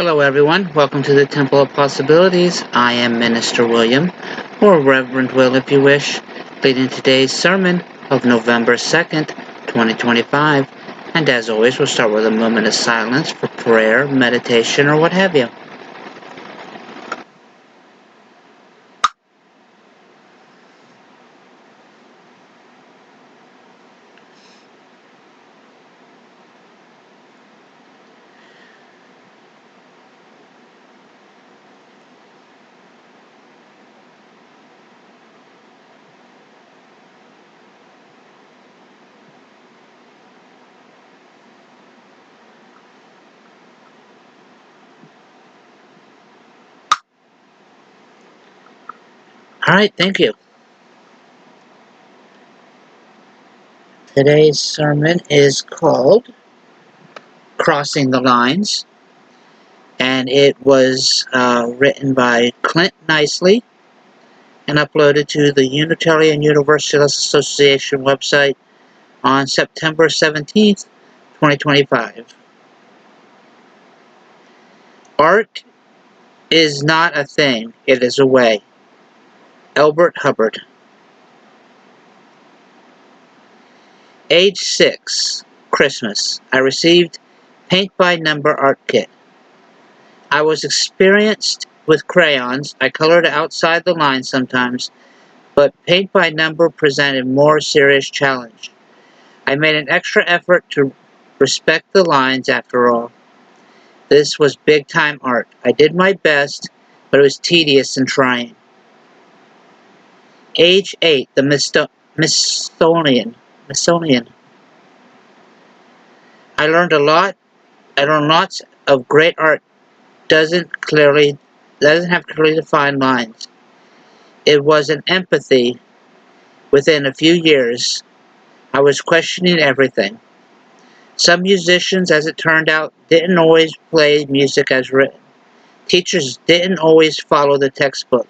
Hello, everyone. Welcome to the Temple of Possibilities. I am Minister William, or Reverend Will if you wish, leading today's sermon of November 2nd, 2025. And as always, we'll start with a moment of silence for prayer, meditation, or what have you. All right, thank you. Today's sermon is called Crossing the Lines, and it was written by Clint Nicely and uploaded to the Unitarian Universalist Association website on September 17th, 2025. Art is not a thing, it is a way. Elbert Hubbard. Age 6, Christmas. I received paint by number art kit. I was experienced with crayons. I colored outside the lines sometimes, but paint by number presented more serious challenge. I made an extra effort to respect the lines after all. This was big time art. I did my best, but it was tedious and trying. Age 8, the Smithsonian. I learned a lot. I learned lots of great art doesn't have clearly defined lines. It was an empathy. Within a few years, I was questioning everything. Some musicians, as it turned out, didn't always play music as written. Teachers didn't always follow the textbook.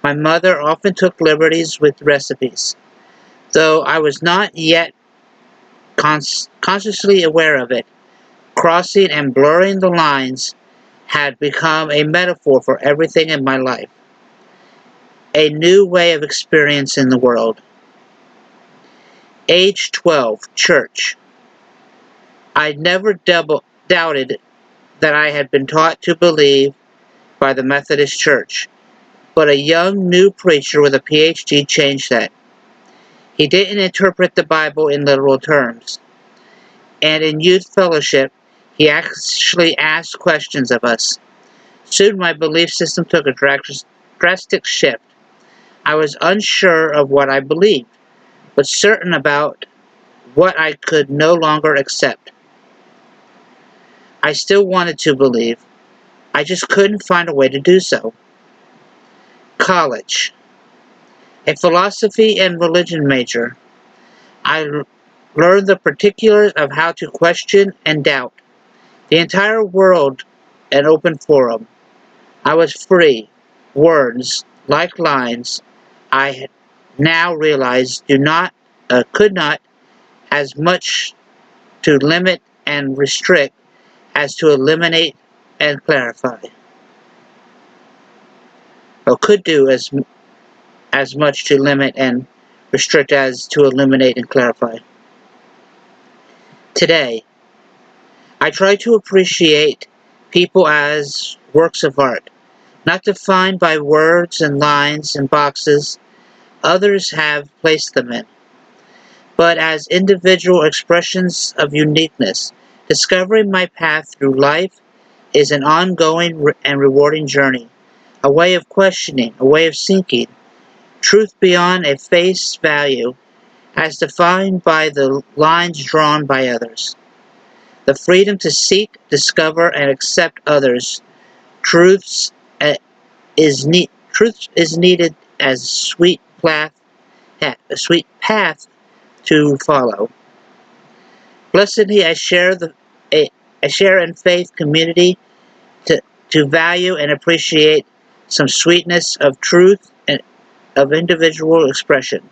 My mother often took liberties with recipes, though I was not yet consciously aware of it. Crossing and blurring the lines had become a metaphor for everything in my life, a new way of experiencing the world. Age 12, church. I never doubted that I had been taught to believe by the Methodist Church, but a young new preacher with a PhD changed that. He didn't interpret the Bible in literal terms, and in youth fellowship, he actually asked questions of us. Soon my belief system took a drastic shift. I was unsure of what I believed, but certain about what I could no longer accept. I still wanted to believe. I just couldn't find a way to do so. College. A philosophy and religion major. I learned the particulars of how to question and doubt. The entire world an open forum. I was free. Words, like lines, I now realize could not, as much to limit and restrict as to eliminate and clarify. Or could do as much to limit and restrict as to eliminate and clarify. Today, I try to appreciate people as works of art, not defined by words and lines and boxes others have placed them in, but as individual expressions of uniqueness. Discovering my path through life is an ongoing and rewarding journey, a way of questioning, a way of seeking truth beyond a face value as defined by the lines drawn by others. The freedom to seek, discover, and accept others' truths truth is needed as a sweet path to follow. Blessedly, I share in faith community to value and appreciate some sweetness of truth and of individual expression.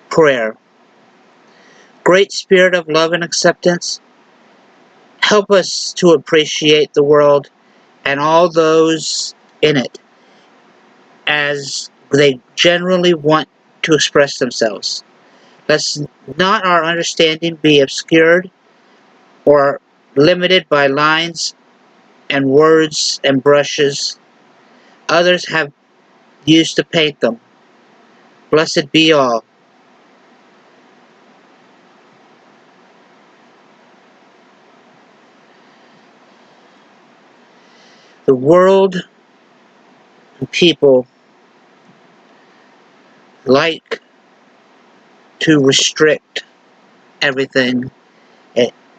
Prayer. great spirit of love and acceptance, help us to appreciate the world and all those in it as they generally want to express themselves. Let's not our understanding be obscured or limited by lines and words and brushes others have used to paint them. Blessed be all. The world and people like to restrict everything.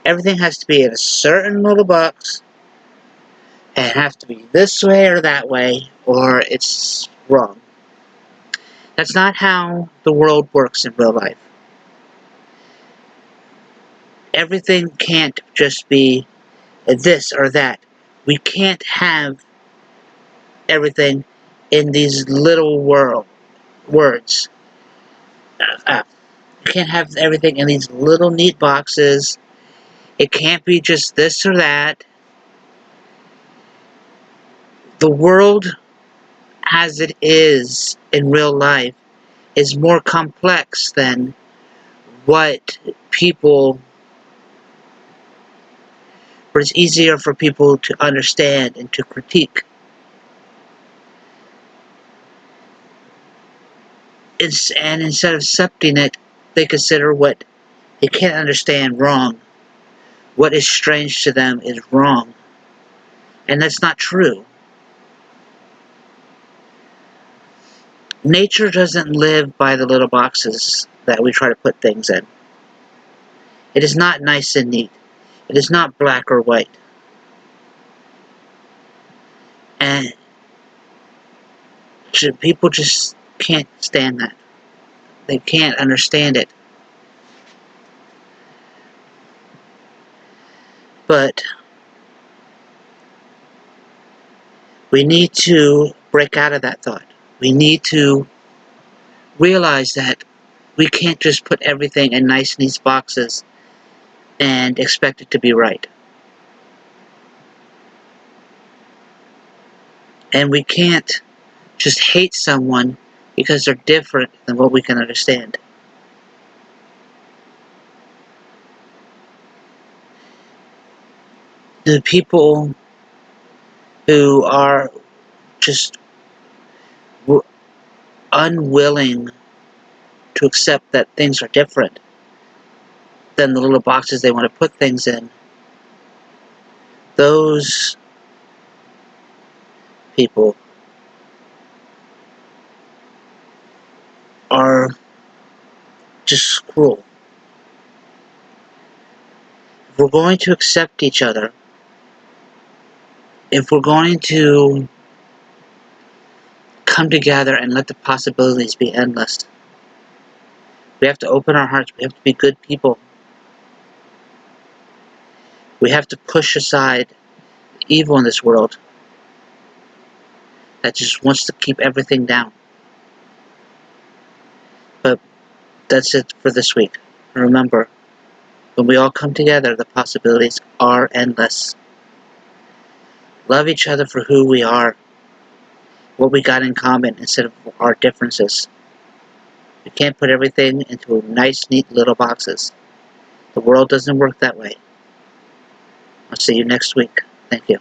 Everything has to be in a certain little box, and it has to be this way or that way, or it's wrong. That's not how the world works in real life. Everything can't just be this or that. We can't have everything in these little words. You can't have everything in these little neat boxes. It can't be just this or that. The world as it is in real life is more complex than what people, but it's easier for people to understand and to critique. And instead of accepting it, they consider what they can't understand wrong. What is strange to them is wrong. And that's not true. Nature doesn't live by the little boxes that we try to put things in. It is not nice and neat. It is not black or white. And people just can't stand that. They can't understand it. But we need to break out of that thought. We need to realize that we can't just put everything in nice, neat boxes and expect it to be right. And we can't just hate someone because they're different than what we can understand. The people who are just unwilling to accept that things are different than the little boxes they want to put things in, those people are just cruel. If we're going to accept each other, if we're going to come together and let the possibilities be endless, we have to open our hearts. We have to be good people. We have to push aside evil in this world that just wants to keep everything down. But that's it for this week. Remember, when we all come together, the possibilities are endless. Love each other for who we are, what we got in common instead of our differences. We can't put everything into nice, neat little boxes. The world doesn't work that way. I'll see you next week. Thank you.